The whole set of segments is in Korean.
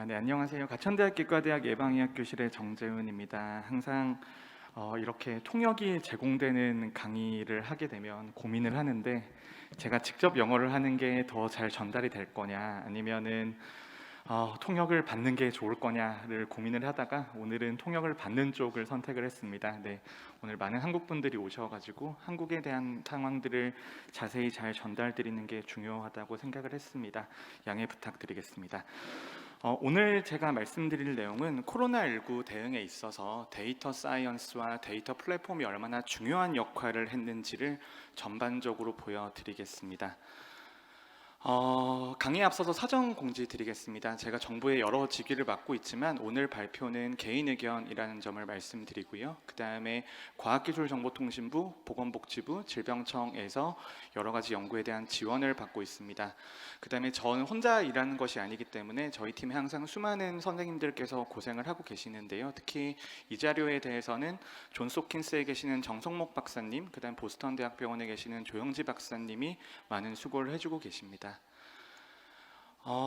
네, 안녕하세요. 가천대학 기과대학 예방의학교실의 정재훈입니다. 항상 이렇게 통역이 제공되는 강의를 하게 되면 고민을 하는데, 제가 직접 영어를 하는 게 더 잘 전달이 될 거냐, 아니면은 통역을 받는 게 좋을 거냐를 고민을 하다가 오늘은 통역을 받는 쪽을 선택을 했습니다. 네, 오늘 많은 한국 분들이 오셔가지고 한국에 대한 상황들을 자세히 잘 전달드리는 게 중요하다고 생각을 했습니다. 양해 부탁드리겠습니다. 오늘 제가 말씀드릴 내용은 코로나19 대응에 있어서 데이터 사이언스와 데이터 플랫폼이 얼마나 중요한 역할을 했는지를 전반적으로 보여드리겠습니다. 강의에 앞서서 사전 공지 드리겠습니다. 제가 정부의 여러 직위를 맡고 있지만 오늘 발표는 개인 의견이라는 점을 말씀드리고요. 그 다음에 과학기술정보통신부, 보건복지부, 질병청에서 여러 가지 연구에 대한 지원을 받고 있습니다. 그 다음에 저는 혼자 일하는 것이 아니기 때문에 저희 팀에 항상 수많은 선생님들께서 고생을 하고 계시는데요. 특히 이 자료에 대해서는 존스 홉킨스에 계시는 정성목 박사님, 그 다음 보스턴 대학병원에 계시는 조영지 박사님이 많은 수고를 해주고 계십니다.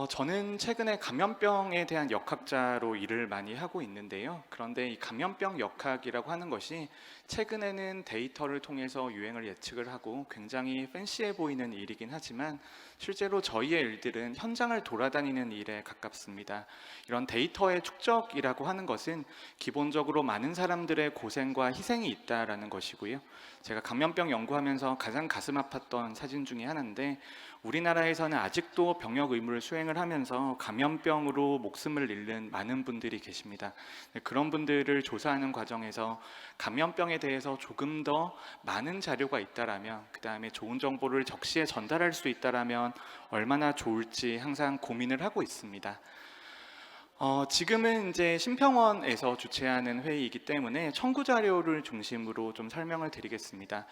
저는 최근에 감염병에 대한 역학자로 일을 많이 하고 있는데요. 그런데 이 감염병 역학이라고 하는 것이 최근에는 데이터를 통해서 유행을 예측을 하고 굉장히 팬시해 보이는 일이긴 하지만 실제로 저희의 일들은 현장을 돌아다니는 일에 가깝습니다. 이런 데이터의 축적이라고 하는 것은 기본적으로 많은 사람들의 고생과 희생이 있다라는 것이고요. 제가 감염병 연구하면서 가장 가슴 아팠던 사진 중에 하나인데, 우리나라에서는 아직도 병역 의무를 수행을 하면서 감염병으로 목숨을 잃는 많은 분들이 계십니다. 그런 분들을 조사하는 과정에서 감염병에 대해서 조금 더 많은 자료가 있다라면, 그 다음에 좋은 정보를 적시에 전달할 수 있다라면 얼마나 좋을지 항상 고민을 하고 있습니다. 지금은 이제 심평원에서 주최하는 회의이기 때문에 청구 자료를 중심으로 좀 설명을 드리겠습니다.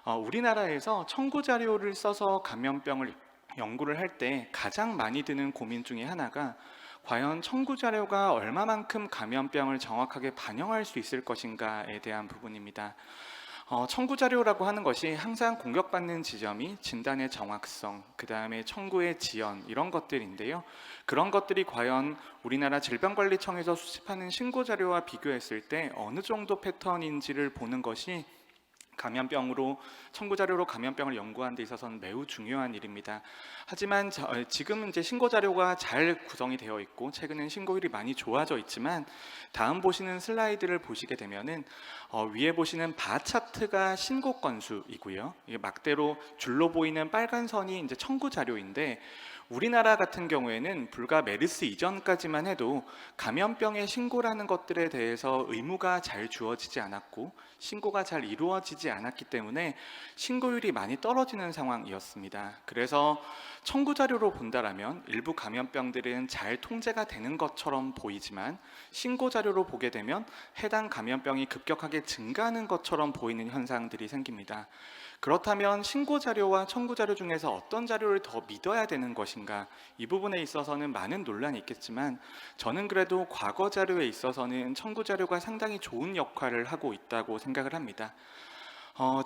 우리나라에서 청구 자료를 써서 감염병을 연구를 할 때 가장 많이 드는 고민 중에 하나가 과연 청구 자료가 얼마만큼 감염병을 정확하게 반영할 수 있을 것인가에 대한 부분입니다. 청구 자료라고 하는 것이 항상 공격받는 지점이 진단의 정확성, 그 다음에 청구의 지연, 이런 것들인데요. 그런 것들이 과연 우리나라 질병관리청에서 수집하는 신고 자료와 비교했을 때 어느 정도 패턴인지를 보는 것이 감염병으로 청구 자료로 감염병을 연구하는 데 있어서는 매우 중요한 일입니다. 하지만 지금 이제 신고 자료가 잘 구성이 되어 있고 최근엔 신고율이 많이 좋아져 있지만, 다음 보시는 슬라이드를 보시게 되면은 위에 보시는 바 차트가 신고 건수이고요. 이게 막대로 줄로 보이는 빨간 선이 이제 청구 자료인데, 우리나라 같은 경우에는 불과 메르스 이전까지만 해도 감염병의 신고라는 것들에 대해서 의무가 잘 주어지지 않았고 신고가 잘 이루어지지 않았기 때문에 신고율이 많이 떨어지는 상황이었습니다. 그래서 청구 자료로 본다라면 일부 감염병들은 잘 통제가 되는 것처럼 보이지만, 신고 자료로 보게 되면 해당 감염병이 급격하게 증가하는 것처럼 보이는 현상들이 생깁니다. 그렇다면 신고 자료와 청구 자료 중에서 어떤 자료를 더 믿어야 되는 것인가, 이 부분에 있어서는 많은 논란이 있겠지만 저는 그래도 과거 자료에 있어서는 청구 자료가 상당히 좋은 역할을 하고 있다고 생각을 합니다.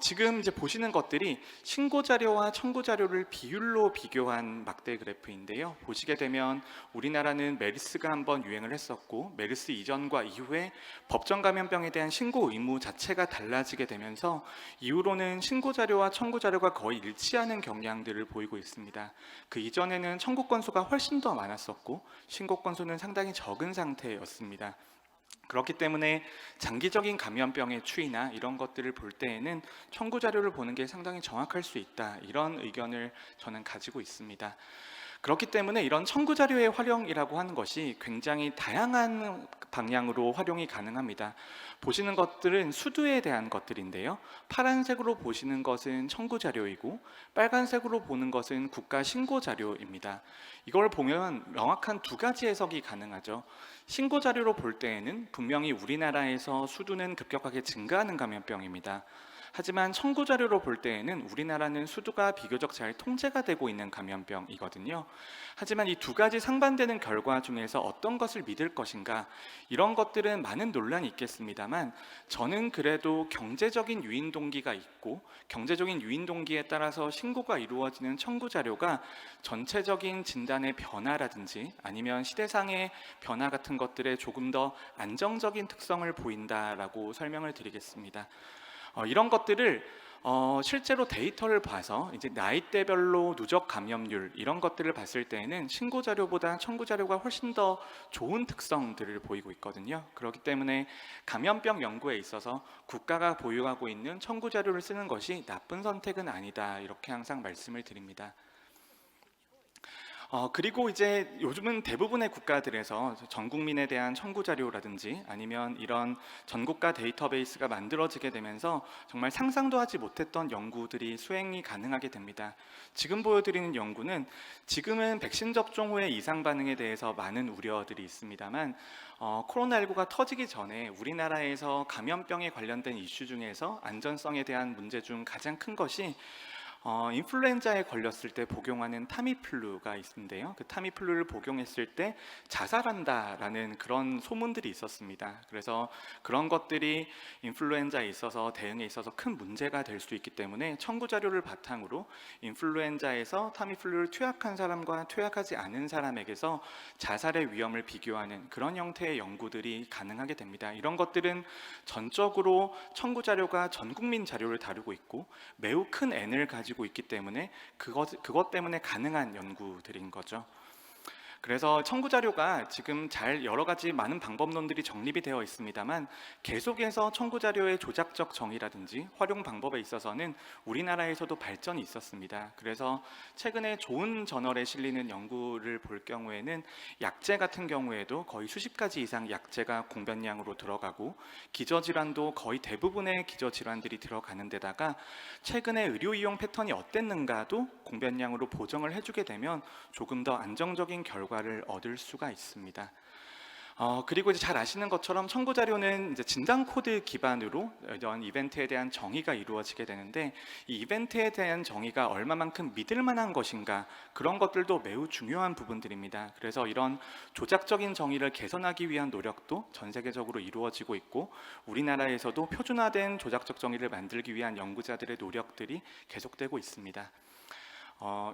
지금 이제 보시는 것들이 신고 자료와 청구 자료를 비율로 비교한 막대 그래프인데요. 보시게 되면 우리나라는 메르스가 한번 유행을 했었고, 메르스 이전과 이후에 법정 감염병에 대한 신고 의무 자체가 달라지게 되면서 이후로는 신고 자료와 청구 자료가 거의 일치하는 경향들을 보이고 있습니다. 그 이전에는 청구 건수가 훨씬 더 많았었고 신고 건수는 상당히 적은 상태였습니다. 그렇기 때문에 장기적인 감염병의 추이나 이런 것들을 볼 때에는 청구 자료를 보는 게 상당히 정확할 수 있다, 이런 의견을 저는 가지고 있습니다. 그렇기 때문에 이런 청구 자료의 활용이라고 하는 것이 굉장히 다양한 방향으로 활용이 가능합니다. 보시는 것들은 수두에 대한 것들인데요. 파란색으로 보시는 것은 청구 자료이고 빨간색으로 보는 것은 국가 신고 자료입니다. 이걸 보면 명확한 두 가지 해석이 가능하죠. 신고 자료로 볼 때에는 분명히 우리나라에서 수두는 급격하게 증가하는 감염병입니다. 하지만 청구 자료로 볼 때에는 우리나라는 수두가 비교적 잘 통제가 되고 있는 감염병이거든요. 하지만 이 두 가지 상반되는 결과 중에서 어떤 것을 믿을 것인가, 이런 것들은 많은 논란이 있겠습니다만, 저는 그래도 경제적인 유인 동기가 있고 경제적인 유인 동기에 따라서 신고가 이루어지는 청구 자료가 전체적인 진단의 변화라든지 아니면 시대상의 변화 같은 것들에 조금 더 안정적인 특성을 보인다라고 설명을 드리겠습니다. 이런 것들을 실제로 데이터를 봐서 이제 나이대별로 누적 감염률 이런 것들을 봤을 때에는 신고 자료보다 청구 자료가 훨씬 더 좋은 특성들을 보이고 있거든요. 그렇기 때문에 감염병 연구에 있어서 국가가 보유하고 있는 청구 자료를 쓰는 것이 나쁜 선택은 아니다, 이렇게 항상 말씀을 드립니다. 그리고 이제 요즘은 대부분의 국가들에서 전 국민에 대한 청구 자료라든지 아니면 이런 전국가 데이터베이스가 만들어지게 되면서 정말 상상도 하지 못했던 연구들이 수행이 가능하게 됩니다. 지금 보여드리는 연구는 지금은 백신 접종 후의 이상 반응에 대해서 많은 우려들이 있습니다만 코로나19가 터지기 전에 우리나라에서 감염병에 관련된 이슈 중에서 안전성에 대한 문제 중 가장 큰 것이 인플루엔자에 걸렸을 때 복용하는 타미플루가 있는데요. 그 타미플루를 복용했을 때 자살한다라는 그런 소문들이 있었습니다. 그래서 그런 것들이 인플루엔자에 있어서 대응에 있어서 큰 문제가 될 수 있기 때문에 청구 자료를 바탕으로 인플루엔자에서 타미플루를 투약한 사람과 투약하지 않은 사람에게서 자살의 위험을 비교하는 그런 형태의 연구들이 가능하게 됩니다. 이런 것들은 전적으로 청구 자료가 전 국민 자료를 다루고 있고 매우 큰 N을 가지고 있기 때문에 그것 때문에 가능한 연구들인 거죠. 그래서 청구 자료가 지금 잘 여러 가지 많은 방법론들이 정립이 되어 있습니다만 계속해서 청구 자료의 조작적 정의라든지 활용 방법에 있어서는 우리나라에서도 발전이 있었습니다. 그래서 최근에 좋은 저널에 실리는 연구를 볼 경우에는 약제 같은 경우에도 거의 수십 가지 이상 약제가 공변량으로 들어가고 기저질환도 거의 대부분의 기저질환들이 들어가는 데다가 최근에 의료 이용 패턴이 어땠는가도 공변량으로 보정을 해주게 되면 조금 더 안정적인 결과를 얻을 수가 있습니다. 그리고 이제 잘 아시는 것처럼 청구 자료는 이제 진단 코드 기반으로 이런 이벤트에 대한 정의가 이루어지게 되는데, 이 이벤트에 대한 정의가 얼마만큼 믿을 만한 것인가, 그런 것들도 매우 중요한 부분들입니다. 그래서 이런 조작적인 정의를 개선하기 위한 노력도 전 세계적으로 이루어지고 있고 우리나라에서도 표준화된 조작적 정의를 만들기 위한 연구자들의 노력들이 계속되고 있습니다.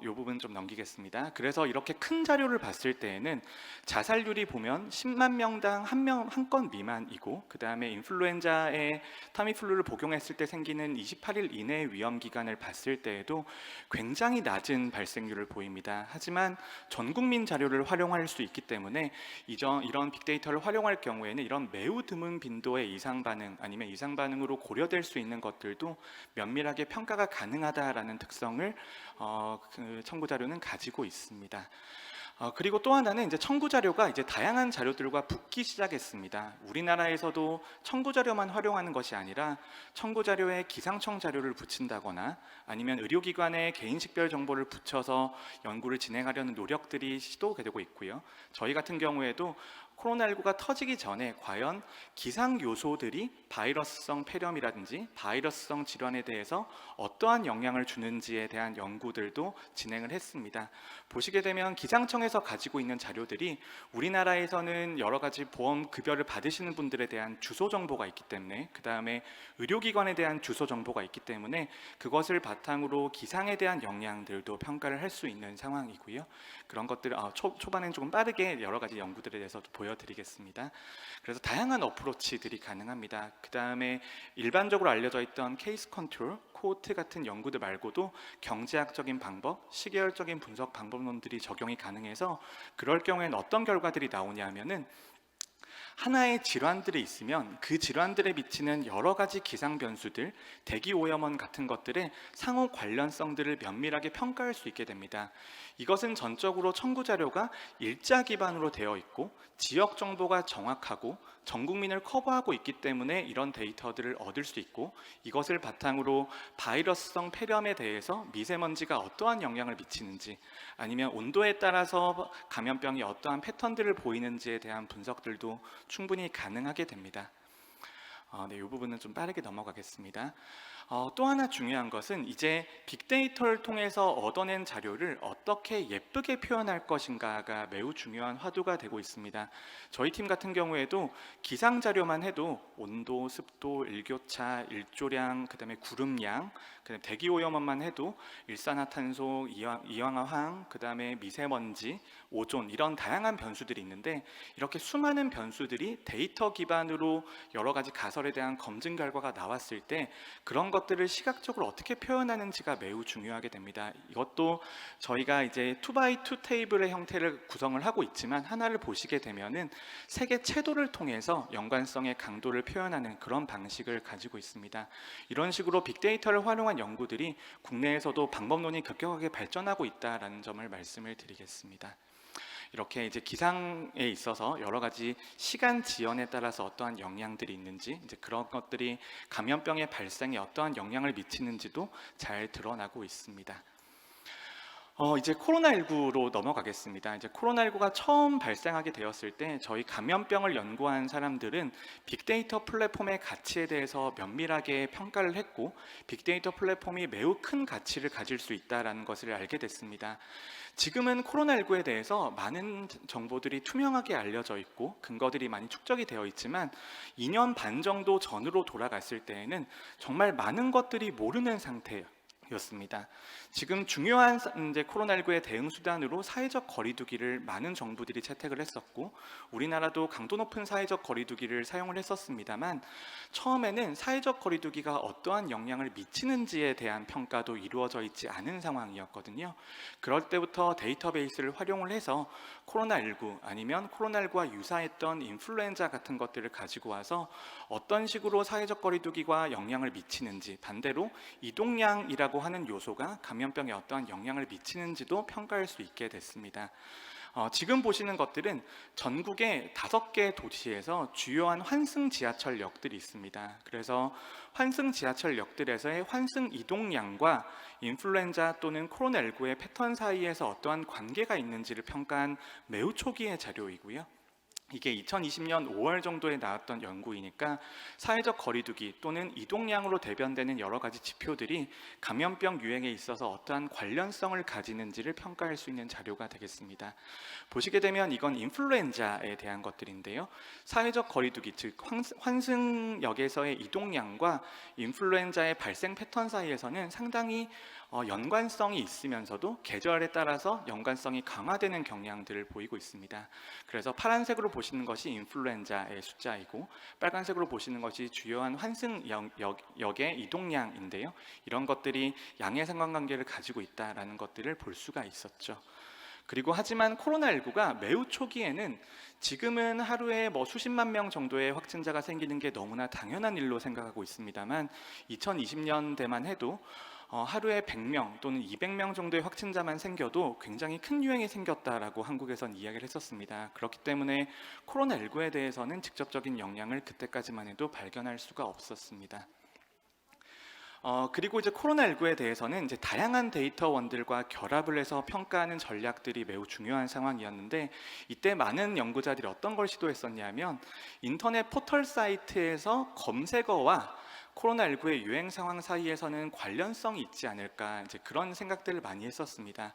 이 부분 좀 넘기겠습니다. 그래서 이렇게 큰 자료를 봤을 때에는 자살률이 보면 10만 명당 한 건 미만이고, 그 다음에 인플루엔자의 타미플루를 복용했을 때 생기는 28일 이내의 위험 기간을 봤을 때에도 굉장히 낮은 발생률을 보입니다. 하지만 전 국민 자료를 활용할 수 있기 때문에 이런 빅데이터를 활용할 경우에는 이런 매우 드문 빈도의 이상 반응 아니면 이상 반응으로 고려될 수 있는 것들도 면밀하게 평가가 가능하다라는 특성을 그 청구 자료는 가지고 있습니다. 그리고 또 하나는 이제 청구 자료가 이제 다양한 자료들과 붙기 시작했습니다. 우리나라에서도 청구 자료만 활용하는 것이 아니라 청구 자료에 기상청 자료를 붙인다거나 아니면 의료기관의 개인식별 정보를 붙여서 연구를 진행하려는 노력들이 시도되고 있고요. 저희 같은 경우에도 코로나19가 터지기 전에 과연 기상 요소들이 바이러스성 폐렴이라든지 바이러스성 질환에 대해서 어떠한 영향을 주는지에 대한 연구들도 진행을 했습니다. 보시게 되면 기상청에서 가지고 있는 자료들이 우리나라에서는 여러 가지 보험 급여를 받으시는 분들에 대한 주소 정보가 있기 때문에, 그 다음에 의료기관에 대한 주소 정보가 있기 때문에 그것을 바탕으로 기상에 대한 영향들도 평가를 할 수 있는 상황이고요. 그런 것들 초반엔 조금 빠르게 여러 가지 연구들에 대해서 보여드리겠습니다. 그래서 다양한 어프로치들이 가능합니다. 그 다음에 일반적으로 알려져 있던 케이스 컨트롤, 코호트 같은 연구들 말고도 경제학적인 방법, 시계열적인 분석 방법론들이 적용이 가능해서 그럴 경우에는 어떤 결과들이 나오냐 하면은 하나의 질환들이 있으면 그 질환들에 미치는 여러 가지 기상 변수들, 대기 오염원 같은 것들의 상호 관련성들을 면밀하게 평가할 수 있게 됩니다. 이것은 전적으로 청구 자료가 일자 기반으로 되어 있고 지역 정보가 정확하고 전 국민을 커버하고 있기 때문에 이런 데이터들을 얻을 수 있고, 이것을 바탕으로 바이러스성 폐렴에 대해서 미세먼지가 어떠한 영향을 미치는지 아니면 온도에 따라서 감염병이 어떠한 패턴들을 보이는지에 대한 분석들도 충분히 가능하게 됩니다. 이 부분은 좀 빠르게 넘어가겠습니다. 또 하나 중요한 것은 이제 빅데이터를 통해서 얻어낸 자료를 어떻게 예쁘게 표현할 것인가가 매우 중요한 화두가 되고 있습니다. 저희 팀 같은 경우에도 기상 자료만 해도 온도, 습도, 일교차, 일조량, 그다음에 구름량, 그다음에 대기 오염원만 해도 일산화탄소, 이황화황, 그다음에 미세먼지, 오존 이런 다양한 변수들이 있는데 이렇게 수많은 변수들이 데이터 기반으로 여러 가지 가설에 대한 검증 결과가 나왔을 때 그런 것들을 시각적으로 어떻게 표현하는지가 매우 중요하게 됩니다. 이것도 저희가 이제 2x2 테이블의 형태를 구성을 하고 있지만 하나를 보시게 되면은 색의 채도를 통해서 연관성의 강도를 표현하는 그런 방식을 가지고 있습니다. 이런 식으로 빅데이터를 활용한 연구들이 국내에서도 방법론이 급격하게 발전하고 있다라는 점을 말씀을 드리겠습니다. 이렇게 이제 기상에 있어서 여러 가지 시간 지연에 따라서 어떠한 영향들이 있는지 이제 그런 것들이 감염병의 발생에 어떠한 영향을 미치는지도 잘 드러나고 있습니다. 이제 코로나19로 넘어가겠습니다. 이제 코로나19가 처음 발생하게 되었을 때 저희 감염병을 연구한 사람들은 빅데이터 플랫폼의 가치에 대해서 면밀하게 평가를 했고 빅데이터 플랫폼이 매우 큰 가치를 가질 수 있다는 것을 알게 됐습니다. 지금은 코로나19에 대해서 많은 정보들이 투명하게 알려져 있고 근거들이 많이 축적이 되어 있지만 2년 반 정도 전으로 돌아갔을 때에는 정말 많은 것들이 모르는 상태예요. 였습니다. 지금 중요한 이제 코로나19의 대응 수단으로 사회적 거리두기를 많은 정부들이 채택을 했었고 우리나라도 강도 높은 사회적 거리두기를 사용을 했었습니다만 처음에는 사회적 거리두기가 어떠한 영향을 미치는지에 대한 평가도 이루어져 있지 않은 상황이었거든요. 그럴 때부터 데이터베이스를 활용을 해서 코로나19 아니면 코로나19와 유사했던 인플루엔자 같은 것들을 가지고 와서 어떤 식으로 사회적 거리두기가 영향을 미치는지 반대로 이동량이라고 하는 요소가 감염병에 어떠한 영향을 미치는지도 평가할 수 있게 됐습니다. 지금 보시는 것들은 전국의 5개 도시에서 주요한 환승 지하철역들이 있습니다. 그래서 환승 지하철역들에서의 환승 이동량과 인플루엔자 또는 코로나19의 패턴 사이에서 어떠한 관계가 있는지를 평가한 매우 초기의 자료이고요. 이게 2020년 5월 정도에 나왔던 연구이니까 사회적 거리두기 또는 이동량으로 대변되는 여러 가지 지표들이 감염병 유행에 있어서 어떠한 관련성을 가지는지를 평가할 수 있는 자료가 되겠습니다. 보시게 되면 이건 인플루엔자에 대한 것들인데요. 사회적 거리두기, 즉 환승역에서의 이동량과 인플루엔자의 발생 패턴 사이에서는 상당히 연관성이 있으면서도 계절에 따라서 연관성이 강화되는 경향들을 보이고 있습니다. 그래서 파란색으로 보시는 것이 인플루엔자의 숫자이고 빨간색으로 보시는 것이 주요한 환승역의 이동량인데요. 이런 것들이 양의 상관관계를 가지고 있다는 것들을 볼 수가 있었죠. 그리고 하지만 코로나19가 매우 초기에는 지금은 하루에 수십만 명 정도의 확진자가 생기는 게 너무나 당연한 일로 생각하고 있습니다만 2020년대만 해도 하루에 100명 또는 200명 정도의 확진자만 생겨도 굉장히 큰 유행이 생겼다라고 한국에선 이야기를 했었습니다. 그렇기 때문에 코로나19에 대해서는 직접적인 영향을 그때까지만 해도 발견할 수가 없었습니다. 그리고 이제 코로나19에 대해서는 이제 다양한 데이터원들과 결합을 해서 평가하는 전략들이 매우 중요한 상황이었는데 이때 많은 연구자들이 어떤 걸 시도했었냐면 인터넷 포털 사이트에서 검색어와 코로나19의 유행 상황 사이에서는 관련성이 있지 않을까 이제 그런 생각들을 많이 했었습니다.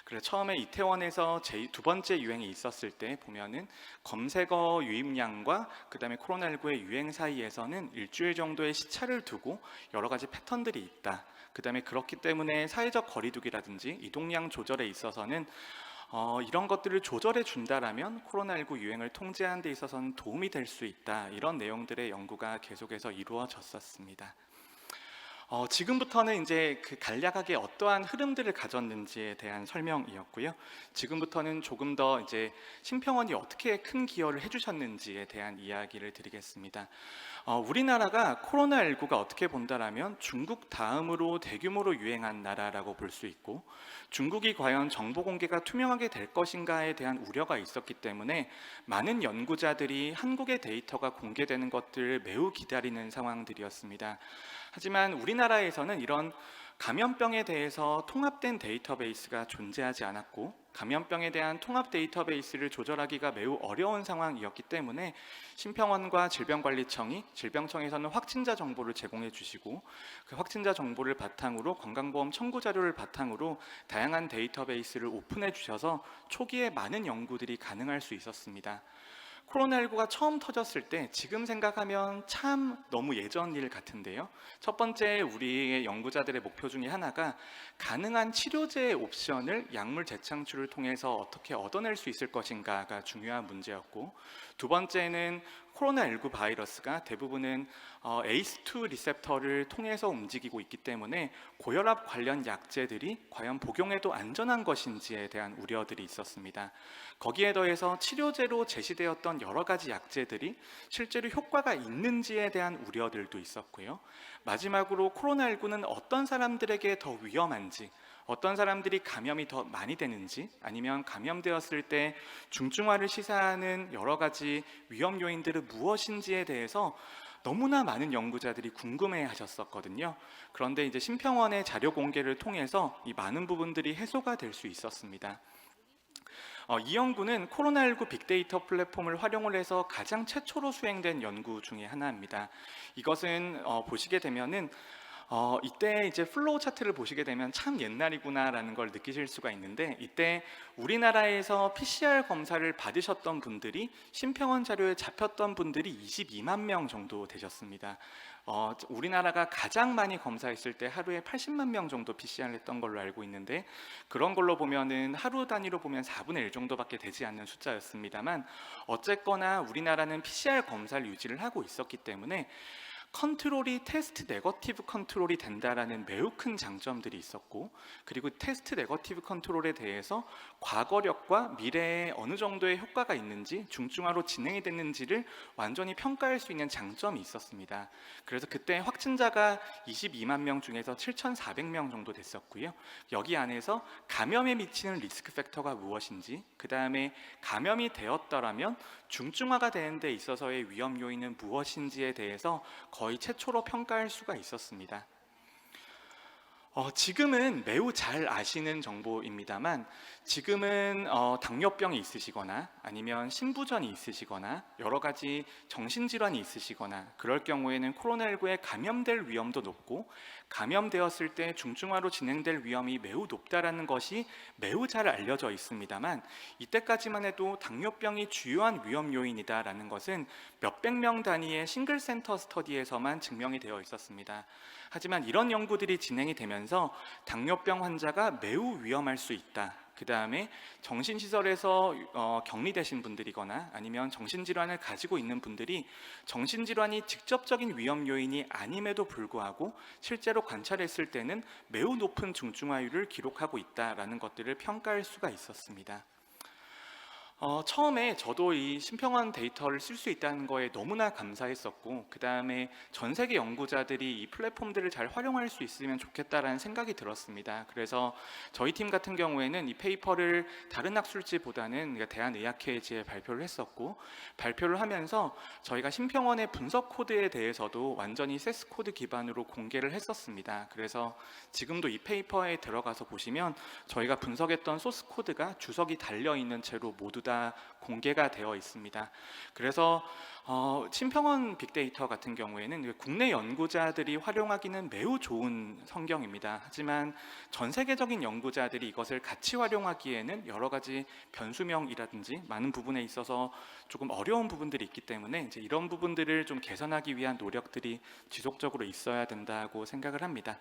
그래서 처음에 이태원에서 두 번째 유행이 있었을 때 보면은 검색어 유입량과 그다음에 코로나19의 유행 사이에서는 일주일 정도의 시차를 두고 여러 가지 패턴들이 있다. 그다음에 그렇기 때문에 사회적 거리두기라든지 이동량 조절에 있어서는 이런 것들을 조절해 준다라면 코로나19 유행을 통제하는 데 있어서는 도움이 될 수 있다. 이런 내용들의 연구가 계속해서 이루어졌었습니다. 지금부터는 이제 간략하게 어떠한 흐름들을 가졌는지에 대한 설명이었고요. 지금부터는 조금 더 이제 심평원이 어떻게 큰 기여를 해주셨는지에 대한 이야기를 드리겠습니다. 우리나라가 코로나19가 어떻게 본다라면 중국 다음으로 대규모로 유행한 나라라고 볼 수 있고 중국이 과연 정보 공개가 투명하게 될 것인가에 대한 우려가 있었기 때문에 많은 연구자들이 한국의 데이터가 공개되는 것들을 매우 기다리는 상황들이었습니다. 하지만 우리나라에서는 이런 감염병에 대해서 통합된 데이터베이스가 존재하지 않았고 감염병에 대한 통합 데이터베이스를 조절하기가 매우 어려운 상황이었기 때문에 심평원과 질병관리청이 질병청에서는 확진자 정보를 제공해 주시고 그 확진자 정보를 바탕으로 건강보험 청구 자료를 바탕으로 다양한 데이터베이스를 오픈해 주셔서 초기에 많은 연구들이 가능할 수 있었습니다. 코로나19가 처음 터졌을 때 지금 생각하면 참 너무 예전 일 같은데요. 첫 번째 우리의 연구자들의 목표 중에 하나가 가능한 치료제의 옵션을 약물 재창출을 통해서 어떻게 얻어낼 수 있을 것인가가 중요한 문제였고, 두 번째는 코로나19 바이러스가 대부분은 ACE2 리셉터를 통해서 움직이고 있기 때문에 고혈압 관련 약제들이 과연 복용해도 안전한 것인지에 대한 우려들이 있었습니다. 거기에 더해서 치료제로 제시되었던 여러 가지 약제들이 실제로 효과가 있는지에 대한 우려들도 있었고요. 마지막으로 코로나19는 어떤 사람들에게 더 위험한지, 어떤 사람들이 감염이 더 많이 되는지, 아니면 감염되었을 때 중증화를 시사하는 여러 가지 위험 요인들은 무엇인지에 대해서 너무나 많은 연구자들이 궁금해 하셨었거든요. 그런데 이제 심평원의 자료 공개를 통해서 이 많은 부분들이 해소가 될 수 있었습니다. 이 연구는 코로나19 빅데이터 플랫폼을 활용을 해서 가장 최초로 수행된 연구 중에 하나입니다. 이것은 보시게 되면은 이때 이제 플로우 차트를 보시게 되면 참 옛날이구나라는 걸 느끼실 수가 있는데, 이때 우리나라에서 PCR 검사를 받으셨던 분들이 심평원 자료에 잡혔던 분들이 22만 명 정도 되셨습니다. 우리나라가 가장 많이 검사했을 때 하루에 80만 명 정도 PCR을 했던 걸로 알고 있는데, 그런 걸로 보면은 하루 단위로 보면 4분의 1 정도밖에 되지 않는 숫자였습니다만, 어쨌거나 우리나라는 PCR 검사를 유지를 하고 있었기 때문에 컨트롤이 테스트 네거티브 컨트롤이 된다라는 매우 큰 장점들이 있었고, 그리고 테스트 네거티브 컨트롤에 대해서 과거력과 미래에 어느 정도의 효과가 있는지, 중증화로 진행이 됐는지를 완전히 평가할 수 있는 장점이 있었습니다. 그래서 그때 확진자가 22만 명 중에서 7,400명 정도 됐었고요. 여기 안에서 감염에 미치는 리스크 팩터가 무엇인지, 그 다음에 감염이 되었더라면 중증화가 되는 데 있어서의 위험 요인은 무엇인지에 대해서 거의 최초로 평가할 수가 있었습니다. 지금은 매우 잘 아시는 정보입니다만, 지금은 당뇨병이 있으시거나 아니면 신부전이 있으시거나 여러 가지 정신질환이 있으시거나 그럴 경우에는 코로나19에 감염될 위험도 높고, 감염되었을 때 중증화로 진행될 위험이 매우 높다라는 것이 매우 잘 알려져 있습니다만, 이때까지만 해도 당뇨병이 주요한 위험 요인이다라는 것은 몇백 명 단위의 싱글 센터 스터디에서만 증명이 되어 있었습니다. 하지만 이런 연구들이 진행이 되면서 당뇨병 환자가 매우 위험할 수 있다, 그 다음에 정신시설에서 격리되신 분들이거나 아니면 정신질환을 가지고 있는 분들이 정신질환이 직접적인 위험 요인이 아님에도 불구하고 실제로 관찰했을 때는 매우 높은 중증화율을 기록하고 있다라는 것들을 평가할 수가 있었습니다. 처음에 저도 이 심평원 데이터를 쓸 수 있다는 거에 너무나 감사했었고, 그 다음에 전 세계 연구자들이 이 플랫폼들을 잘 활용할 수 있으면 좋겠다라는 생각이 들었습니다. 그래서 저희 팀 같은 경우에는 이 페이퍼를 다른 학술지보다는 대한의학회지에 발표를 했었고, 발표를 하면서 저희가 심평원의 분석 코드에 대해서도 완전히 세스 코드 기반으로 공개를 했었습니다. 그래서 지금도 이 페이퍼에 들어가서 보시면 저희가 분석했던 소스 코드가 주석이 달려있는 채로 모두 다 공개가 되어 있습니다. 그래서 심평원 빅데이터 같은 경우에는 국내 연구자들이 활용하기는 매우 좋은 성경입니다. 하지만 전 세계적인 연구자들이 이것을 같이 활용하기에는 여러 가지 변수명이라든지 많은 부분에 있어서 조금 어려운 부분들이 있기 때문에 이제 이런 부분들을 좀 개선하기 위한 노력들이 지속적으로 있어야 된다고 생각을 합니다.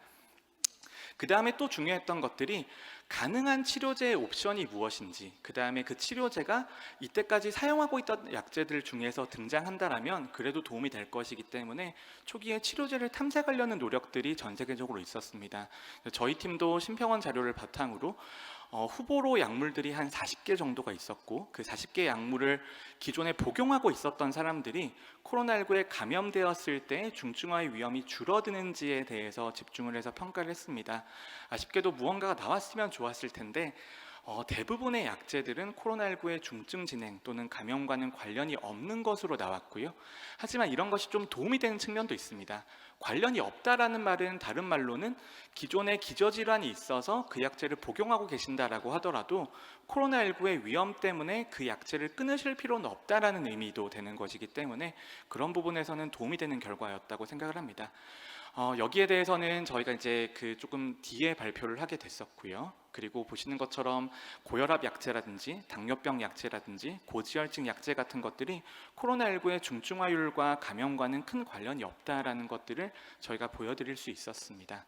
그 다음에 또 중요했던 것들이 가능한 치료제의 옵션이 무엇인지, 그 다음에 그 치료제가 이때까지 사용하고 있던 약제들 중에서 등장한다라면 그래도 도움이 될 것이기 때문에 초기에 치료제를 탐색하려는 노력들이 전 세계적으로 있었습니다. 저희 팀도 심평원 자료를 바탕으로 후보로 약물들이 한 40개 정도가 있었고, 그 40개 약물을 기존에 복용하고 있었던 사람들이 코로나19에 감염되었을 때 중증화의 위험이 줄어드는지에 대해서 집중을 해서 평가를 했습니다. 아쉽게도 무언가가 나왔으면 좋았을 텐데 대부분의 약제들은 코로나19의 중증 진행 또는 감염과는 관련이 없는 것으로 나왔고요. 하지만 이런 것이 좀 도움이 되는 측면도 있습니다. 관련이 없다라는 말은 다른 말로는 기존에 기저질환이 있어서 그 약제를 복용하고 계신다라고 하더라도 코로나19의 위험 때문에 그 약제를 끊으실 필요는 없다라는 의미도 되는 것이기 때문에 그런 부분에서는 도움이 되는 결과였다고 생각을 합니다. 여기에 대해서는 저희가 이제 조금 뒤에 발표를 하게 됐었고요. 그리고 보시는 것처럼 고혈압 약제라든지 당뇨병 약제라든지 고지혈증 약제 같은 것들이 코로나19의 중증화율과 감염과는 큰 관련이 없다라는 것들을 저희가 보여드릴 수 있었습니다.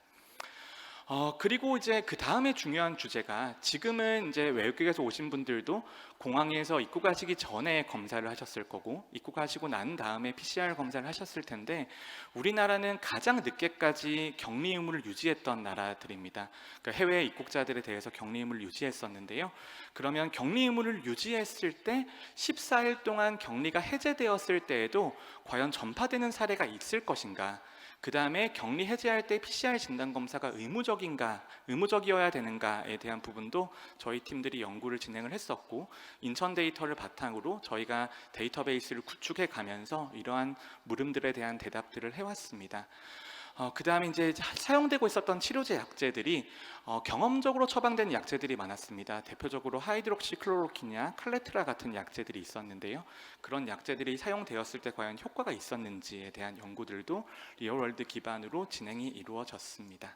그리고 이제 그 다음에 중요한 주제가, 지금은 이제 외국에서 오신 분들도 공항에서 입국하시기 전에 검사를 하셨을 거고 입국하시고 난 다음에 PCR 검사를 하셨을 텐데, 우리나라는 가장 늦게까지 격리 의무를 유지했던 나라들입니다. 그러니까 해외 입국자들에 대해서 격리 의무를 유지했었는데요. 그러면 격리 의무를 유지했을 때 14일 동안 격리가 해제되었을 때에도 과연 전파되는 사례가 있을 것인가? 그 다음에 격리 해제할 때 PCR 진단검사가 의무적이어야 되는가에 대한 부분도 저희 팀들이 연구를 진행을 했었고, 인천 데이터를 바탕으로 저희가 데이터베이스를 구축해 가면서 이러한 물음들에 대한 대답들을 해왔습니다. 그 다음에 이제 사용되고 있었던 치료제 약제들이 경험적으로 처방된 약제들이 많았습니다. 대표적으로 하이드록시클로로킨이나 칼레트라 같은 약제들이 있었는데요. 그런 약제들이 사용되었을 때 과연 효과가 있었는지에 대한 연구들도 리얼월드 기반으로 진행이 이루어졌습니다.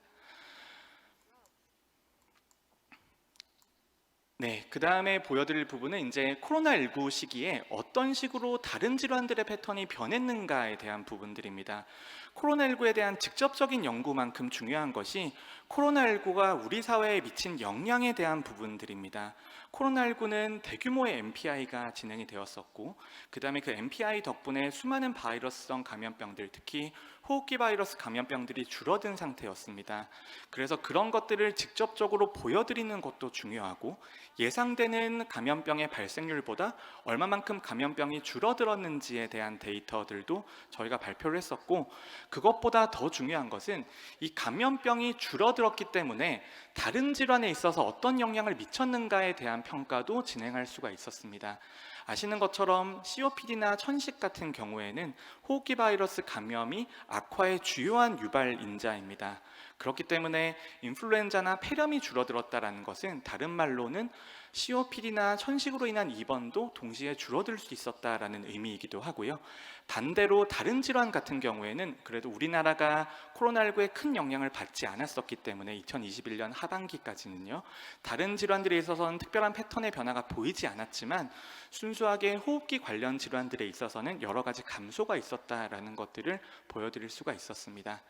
네, 그 다음에 보여드릴 부분은 이제 코로나19 시기에 어떤 식으로 다른 질환들의 패턴이 변했는가에 대한 부분들입니다. 코로나19에 대한 직접적인 연구만큼 중요한 것이 코로나19가 우리 사회에 미친 영향에 대한 부분들입니다. 코로나19는 대규모의 MPI가 진행이 되었었고, 그 다음에 그 MPI 덕분에 수많은 바이러스성 감염병들, 특히 호흡기 바이러스 감염병들이 줄어든 상태였습니다. 그래서 그런 것들을 직접적으로 보여드리는 것도 중요하고, 예상되는 감염병의 발생률보다 얼마만큼 감염병이 줄어들었는지에 대한 데이터들도 저희가 발표를 했었고, 그것보다 더 중요한 것은 이 감염병이 줄어들었기 때문에 다른 질환에 있어서 어떤 영향을 미쳤는가에 대한 평가도 진행할 수가 있었습니다. 아시는 것처럼 COPD나 천식 같은 경우에는 호흡기 바이러스 감염이 악화의 주요한 유발 인자입니다. 그렇기 때문에 인플루엔자나 폐렴이 줄어들었다는 것은 다른 말로는 COPD나 천식으로 인한 입원도 동시에 줄어들 수 있었다라는 의미이기도 하고요. 반대로 다른 질환 같은 경우에는 그래도 우리나라가 코로나19에 큰 영향을 받지 않았었기 때문에 2021년 하반기까지는요, 다른 질환들에 있어서는 특별한 패턴의 변화가 보이지 않았지만 순수하게 호흡기 관련 질환들에 있어서는 여러 가지 감소가 있었다라는 것들을 보여드릴 수가 있었습니다.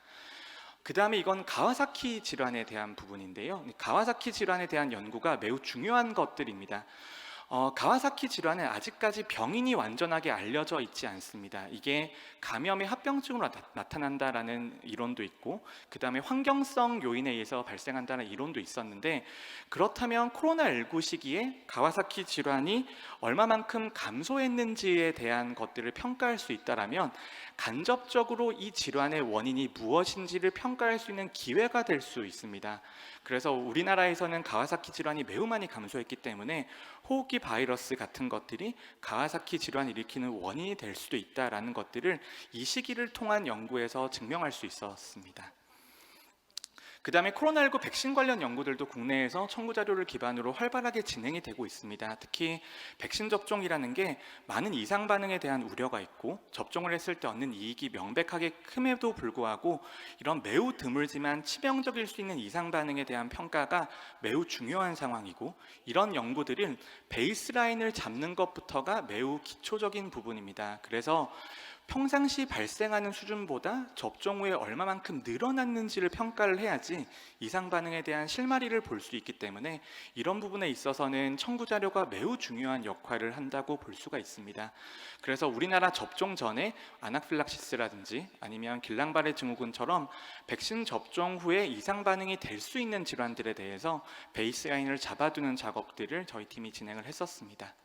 그 다음에 이건 가와사키 질환에 대한 부분인데요. 가와사키 질환에 대한 연구가 매우 중요한 것들입니다. 가와사키 질환은 아직까지 병인이 완전하게 알려져 있지 않습니다. 이게 감염의 합병증으로 나타난다라는 이론도 있고, 그 다음에 환경성 요인에 의해서 발생한다는 이론도 있었는데, 그렇다면 코로나19 시기에 가와사키 질환이 얼마만큼 감소했는지에 대한 것들을 평가할 수 있다라면 간접적으로 이 질환의 원인이 무엇인지를 평가할 수 있는 기회가 될 수 있습니다. 그래서 우리나라에서는 가와사키 질환이 매우 많이 감소했기 때문에 호흡기 바이러스 같은 것들이 가와사키 질환을 일으키는 원인이 될 수도 있다라는 것들을 이 시기를 통한 연구에서 증명할 수 있었습니다. 그 다음에 코로나19 백신 관련 연구들도 국내에서 청구 자료를 기반으로 활발하게 진행이 되고 있습니다. 특히 백신 접종이라는 게 많은 이상 반응에 대한 우려가 있고, 접종을 했을 때 얻는 이익이 명백하게 큼에도 불구하고 이런 매우 드물지만 치명적일 수 있는 이상 반응에 대한 평가가 매우 중요한 상황이고, 이런 연구들은 베이스라인을 잡는 것부터가 매우 기초적인 부분입니다. 그래서 평상시 발생하는 수준보다 접종 후에 얼마만큼 늘어났는지를 평가를 해야지 이상 반응에 대한 실마리를 볼 수 있기 때문에 이런 부분에 있어서는 청구 자료가 매우 중요한 역할을 한다고 볼 수가 있습니다. 그래서 우리나라 접종 전에 아나필락시스라든지 아니면 길랑바레 증후군처럼 백신 접종 후에 이상 반응이 될 수 있는 질환들에 대해서 베이스라인을 잡아두는 작업들을 저희 팀이 진행을 했었습니다.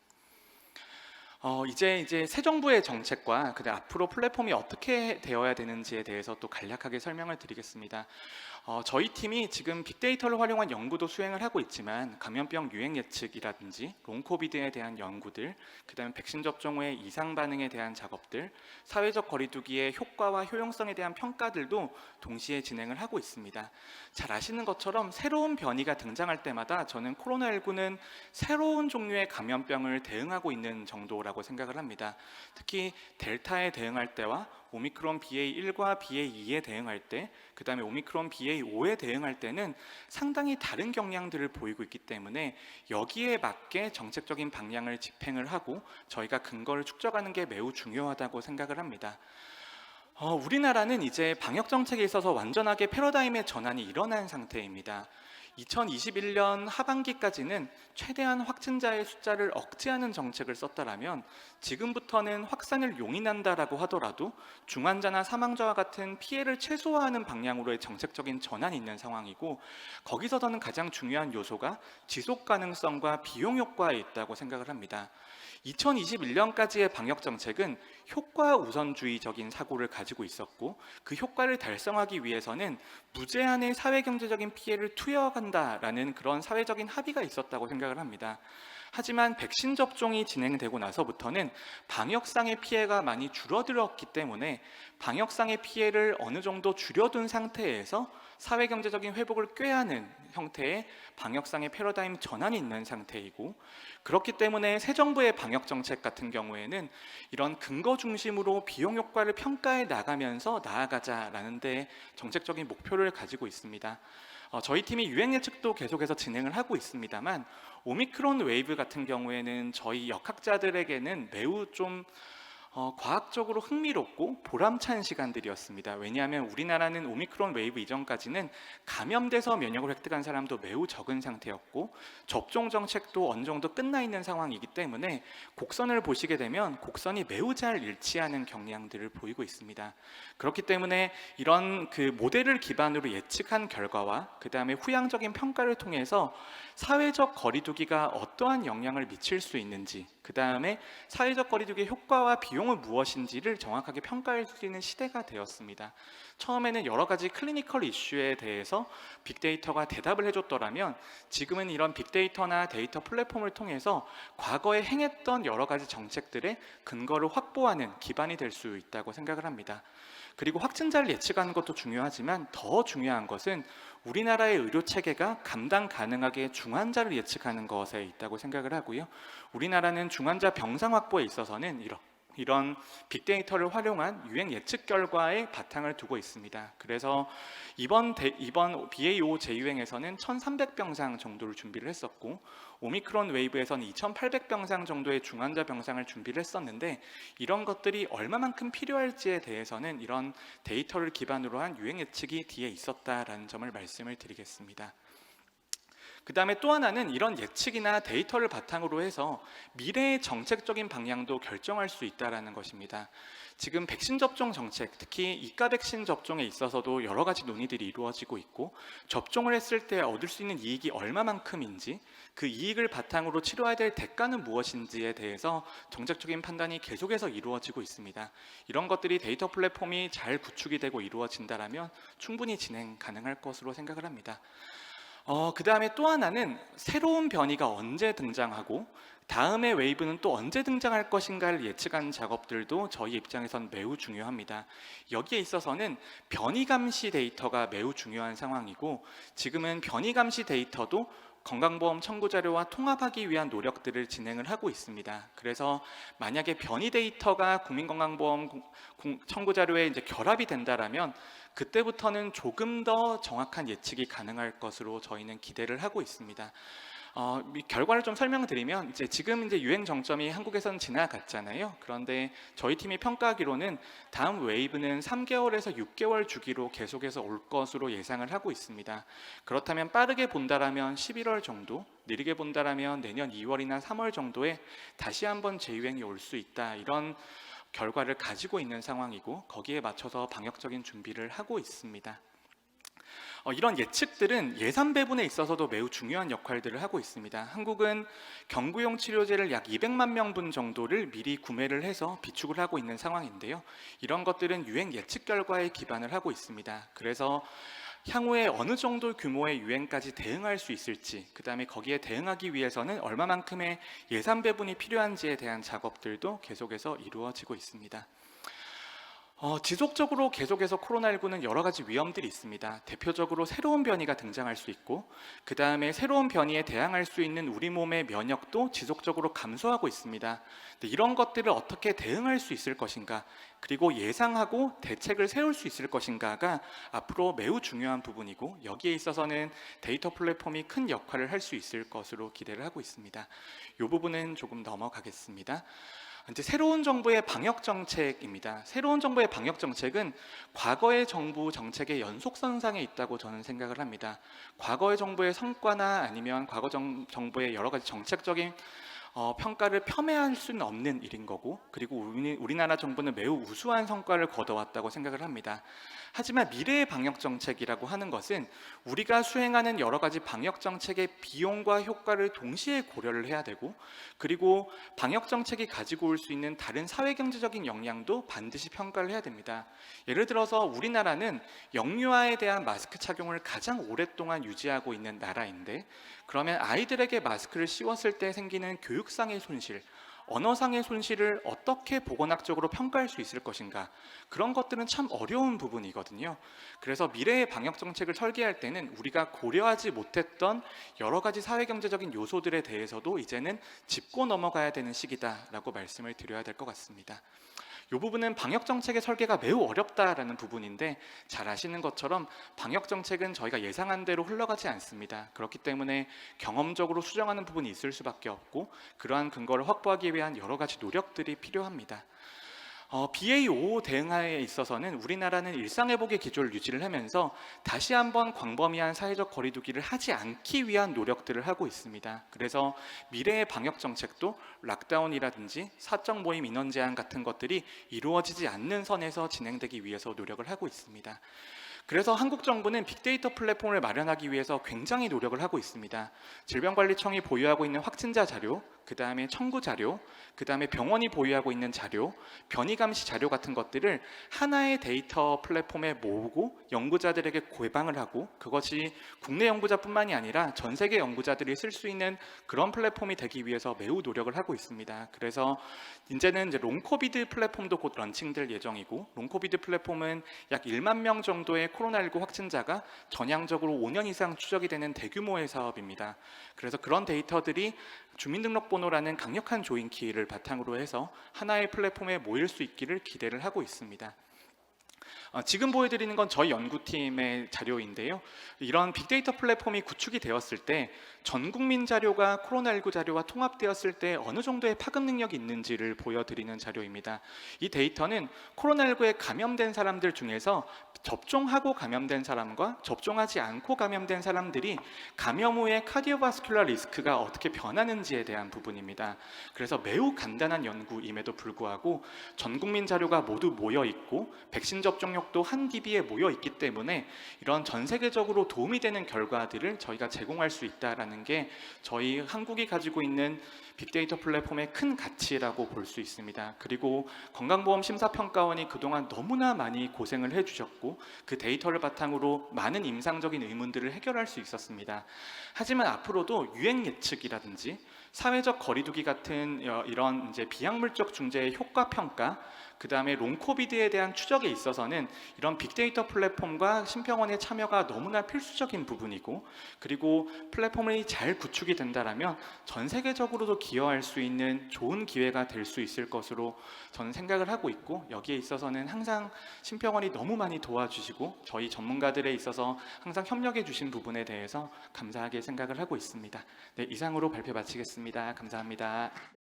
이제 새 정부의 정책과 그다음 앞으로 플랫폼이 어떻게 되어야 되는지에 대해서 또 간략하게 설명을 드리겠습니다. 저희 팀이 지금 빅데이터를 활용한 연구도 수행을 하고 있지만 감염병 유행 예측이라든지 롱코비드에 대한 연구들, 그다음에 백신 접종 후의 이상 반응에 대한 작업들, 사회적 거리두기의 효과와 효용성에 대한 평가들도 동시에 진행을 하고 있습니다. 잘 아시는 것처럼 새로운 변이가 등장할 때마다 저는 코로나19는 새로운 종류의 감염병을 대응하고 있는 정도라고 생각을 합니다. 특히 델타에 대응할 때와 오미크론 BA1과 BA2에 대응할 때, 그 다음에 오미크론 BA5에 대응할 때는 상당히 다른 경향들을 보이고 있기 때문에 여기에 맞게 정책적인 방향을 집행을 하고 저희가 근거를 축적하는 게 매우 중요하다고 생각을 합니다. 우리나라는 이제 방역 정책에 있어서 완전하게 패러다임의 전환이 일어난 상태입니다. 2021년 하반기까지는 최대한 확진자의 숫자를 억제하는 정책을 썼다라면 지금부터는 확산을 용인한다라고 하더라도 중환자나 사망자와 같은 피해를 최소화하는 방향으로의 정책적인 전환이 있는 상황이고, 거기서 저는 가장 중요한 요소가 지속 가능성과 비용 효과에 있다고 생각을 합니다. 2021년까지의 방역 정책은 효과 우선주의적인 사고를 가지고 있었고, 그 효과를 달성하기 위해서는 무제한의 사회경제적인 피해를 투여한다라는 그런 사회적인 합의가 있었다고 생각을 합니다. 하지만 백신 접종이 진행되고 나서부터는 방역상의 피해가 많이 줄어들었기 때문에 방역상의 피해를 어느 정도 줄여둔 상태에서 사회경제적인 회복을 꾀하는 형태의 방역상의 패러다임 전환이 있는 상태이고, 그렇기 때문에 새 정부의 방역 정책 같은 경우에는 이런 근거 중심으로 비용 효과를 평가해 나가면서 나아가자라는 데 정책적인 목표를 가지고 있습니다. 저희 팀이 유행 예측도 계속해서 진행을 하고 있습니다만 오미크론 웨이브 같은 경우에는 저희 역학자들에게는 매우 좀 과학적으로 흥미롭고 보람찬 시간들이었습니다. 왜냐하면 우리나라는 오미크론 웨이브 이전까지는 감염돼서 면역을 획득한 사람도 매우 적은 상태였고 접종 정책도 어느 정도 끝나 있는 상황이기 때문에 곡선을 보시게 되면 곡선이 매우 잘 일치하는 경향들을 보이고 있습니다. 그렇기 때문에 이런 그 모델을 기반으로 예측한 결과와 그 다음에 후향적인 평가를 통해서 사회적 거리두기가 어떠한 영향을 미칠 수 있는지, 그 다음에 사회적 거리두기의 효과와 비용은 무엇인지를 정확하게 평가할 수 있는 시대가 되었습니다. 처음에는 여러 가지 클리니컬 이슈에 대해서 빅데이터가 대답을 해줬더라면 지금은 이런 빅데이터나 데이터 플랫폼을 통해서 과거에 행했던 여러 가지 정책들의 근거를 확보하는 기반이 될 수 있다고 생각을 합니다. 그리고 확진자를 예측하는 것도 중요하지만 더 중요한 것은 우리나라의 의료 체계가 감당 가능하게 중환자를 예측하는 것에 있다고 생각을 하고요. 우리나라는 중환자 병상 확보에 있어서는 이런 빅데이터를 활용한 유행 예측 결과에 바탕을 두고 있습니다. 그래서 이번 BA5 재유행에서는 1,300병상 정도를 준비를 했었고 오미크론 웨이브에서는 2,800병상 정도의 중환자 병상을 준비를 했었는데 이런 것들이 얼마만큼 필요할지에 대해서는 이런 데이터를 기반으로 한 유행 예측이 뒤에 있었다라는 점을 말씀을 드리겠습니다. 그 다음에 또 하나는 이런 예측이나 데이터를 바탕으로 해서 미래의 정책적인 방향도 결정할 수 있다는 것입니다. 지금 백신 접종 정책, 특히 이가 백신 접종에 있어서도 여러 가지 논의들이 이루어지고 있고 접종을 했을 때 얻을 수 있는 이익이 얼마만큼인지, 그 이익을 바탕으로 치러야 될 대가는 무엇인지에 대해서 정책적인 판단이 계속해서 이루어지고 있습니다. 이런 것들이 데이터 플랫폼이 잘 구축이 되고 이루어진다면 충분히 진행 가능할 것으로 생각을 합니다. 그 다음에 또 하나는 새로운 변이가 언제 등장하고 다음의 웨이브는 또 언제 등장할 것인가를 예측하는 작업들도 저희 입장에선 매우 중요합니다. 여기에 있어서는 변이 감시 데이터가 매우 중요한 상황이고 지금은 변이 감시 데이터도 건강보험 청구 자료와 통합하기 위한 노력들을 진행을 하고 있습니다. 그래서 만약에 변이 데이터가 국민건강보험 청구 자료에 이제 결합이 된다라면 그때부터는 조금 더 정확한 예측이 가능할 것으로 저희는 기대를 하고 있습니다. 결과를 좀 설명드리면 지금 유행 정점이 한국에서는 지나갔잖아요. 그런데 저희 팀이 평가하기로는 다음 웨이브는 3개월에서 6개월 주기로 계속해서 올 것으로 예상을 하고 있습니다. 그렇다면 빠르게 본다라면 11월 정도, 느리게 본다라면 내년 2월이나 3월 정도에 다시 한번 재유행이 올 수 있다, 이런 결과를 가지고 있는 상황이고 거기에 맞춰서 방역적인 준비를 하고 있습니다. 이런 예측들은 예산 배분에 있어서도 매우 중요한 역할들을 하고 있습니다. 한국은 경구용 치료제를 약 200만 명분 정도를 미리 구매를 해서 비축을 하고 있는 상황인데요. 이런 것들은 유행 예측 결과에 기반을 하고 있습니다. 그래서 향후에 어느 정도 규모의 유행까지 대응할 수 있을지, 그 다음에 거기에 대응하기 위해서는 얼마만큼의 예산 배분이 필요한지에 대한 작업들도 계속해서 이루어지고 있습니다. 지속적으로 계속해서 코로나19는 여러 가지 위험들이 있습니다. 대표적으로 새로운 변이가 등장할 수 있고, 그 다음에 새로운 변이에 대항할 수 있는 우리 몸의 면역도 지속적으로 감소하고 있습니다. 이런 것들을 어떻게 대응할 수 있을 것인가, 그리고 예상하고 대책을 세울 수 있을 것인가가 앞으로 매우 중요한 부분이고, 여기에 있어서는 데이터 플랫폼이 큰 역할을 할 수 있을 것으로 기대를 하고 있습니다. 이 부분은 조금 넘어가겠습니다. 이제 새로운 정부의 방역 정책입니다. 새로운 정부의 방역 정책은 과거의 정부 정책의 연속선상에 있다고 저는 생각을 합니다. 과거의 정부의 성과나 아니면 과거 정부의 여러 가지 정책적인 평가를 폄훼할 수는 없는 일인 거고, 그리고 우리나라 정부는 매우 우수한 성과를 거둬왔다고 생각을 합니다. 하지만 미래의 방역 정책이라고 하는 것은 우리가 수행하는 여러 가지 방역 정책의 비용과 효과를 동시에 고려를 해야 되고, 그리고 방역 정책이 가지고 올 수 있는 다른 사회 경제적인 영향도 반드시 평가를 해야 됩니다. 예를 들어서 우리나라는 영유아에 대한 마스크 착용을 가장 오랫동안 유지하고 있는 나라인데, 그러면 아이들에게 마스크를 씌웠을 때 생기는 교육상의 손실, 언어상의 손실을 어떻게 보건학적으로 평가할 수 있을 것인가, 그런 것들은 참 어려운 부분이거든요. 그래서 미래의 방역 정책을 설계할 때는 우리가 고려하지 못했던 여러 가지 사회경제적인 요소들에 대해서도 이제는 짚고 넘어가야 되는 시기다라고 말씀을 드려야 될 것 같습니다. 이 부분은 방역 정책의 설계가 매우 어렵다라는 부분인데, 잘 아시는 것처럼 방역 정책은 저희가 예상한 대로 흘러가지 않습니다. 그렇기 때문에 경험적으로 수정하는 부분이 있을 수밖에 없고, 그러한 근거를 확보하기 위한 여러 가지 노력들이 필요합니다. BA.5 대응하에 있어서는 우리나라는 일상회복의 기조를 유지를 하면서 다시 한번 광범위한 사회적 거리두기를 하지 않기 위한 노력들을 하고 있습니다. 그래서 미래의 방역 정책도 락다운이라든지 사적 모임 인원 제한 같은 것들이 이루어지지 않는 선에서 진행되기 위해서 노력을 하고 있습니다. 그래서 한국 정부는 빅데이터 플랫폼을 마련하기 위해서 굉장히 노력을 하고 있습니다. 질병관리청이 보유하고 있는 확진자 자료, 그 다음에 청구 자료, 그 다음에 병원이 보유하고 있는 자료, 변이감시 자료 같은 것들을 하나의 데이터 플랫폼에 모으고 연구자들에게 개방을 하고, 그것이 국내 연구자뿐만이 아니라 전 세계 연구자들이 쓸 수 있는 그런 플랫폼이 되기 위해서 매우 노력을 하고 있습니다. 그래서 이제는 롱코비드 플랫폼도 곧 런칭될 예정이고, 롱코비드 플랫폼은 약 1만 명 정도의 코로나19 확진자가 전향적으로 5년 이상 추적이 되는 대규모의 사업입니다. 그래서 그런 데이터들이 주민등록번호라는 강력한 조인키를 바탕으로 해서 하나의 플랫폼에 모일 수 있기를 기대를 하고 있습니다. 지금 보여드리는 건 저희 연구팀의 자료인데요. 이런 빅데이터 플랫폼이 구축이 되었을 때 전 국민 자료가 코로나19 자료와 통합되었을 때 어느 정도의 파급 능력이 있는지를 보여드리는 자료입니다. 이 데이터는 코로나19에 감염된 사람들 중에서 접종하고 감염된 사람과 접종하지 않고 감염된 사람들이 감염 후에 카디오바스큘러 리스크가 어떻게 변하는지에 대한 부분입니다. 그래서 매우 간단한 연구임에도 불구하고 전 국민 자료가 모두 모여 있고 백신 접종력도 한 DB에 모여 있기 때문에 이런 전 세계적으로 도움이 되는 결과들을 저희가 제공할 수 있다라는 게 저희 한국이 가지고 있는 빅데이터 플랫폼의 큰 가치라고 볼 수 있습니다. 그리고 건강보험심사평가원이 그동안 너무나 많이 고생을 해주셨고, 그 데이터를 바탕으로 많은 임상적인 의문들을 해결할 수 있었습니다. 하지만 앞으로도 유행 예측이라든지 사회적 거리두기 같은 이런 이제 비약물적 중재의 효과 평가, 그 다음에 롱코비드에 대한 추적에 있어서는 이런 빅데이터 플랫폼과 심평원의 참여가 너무나 필수적인 부분이고, 그리고 플랫폼이 잘 구축이 된다면 전 세계적으로도 기여할 수 있는 좋은 기회가 될 수 있을 것으로 저는 생각을 하고 있고, 여기에 있어서는 항상 심평원이 너무 많이 도와주시고 저희 전문가들에 있어서 항상 협력해 주신 부분에 대해서 감사하게 생각을 하고 있습니다. 네, 이상으로 발표 마치겠습니다. 감사합니다.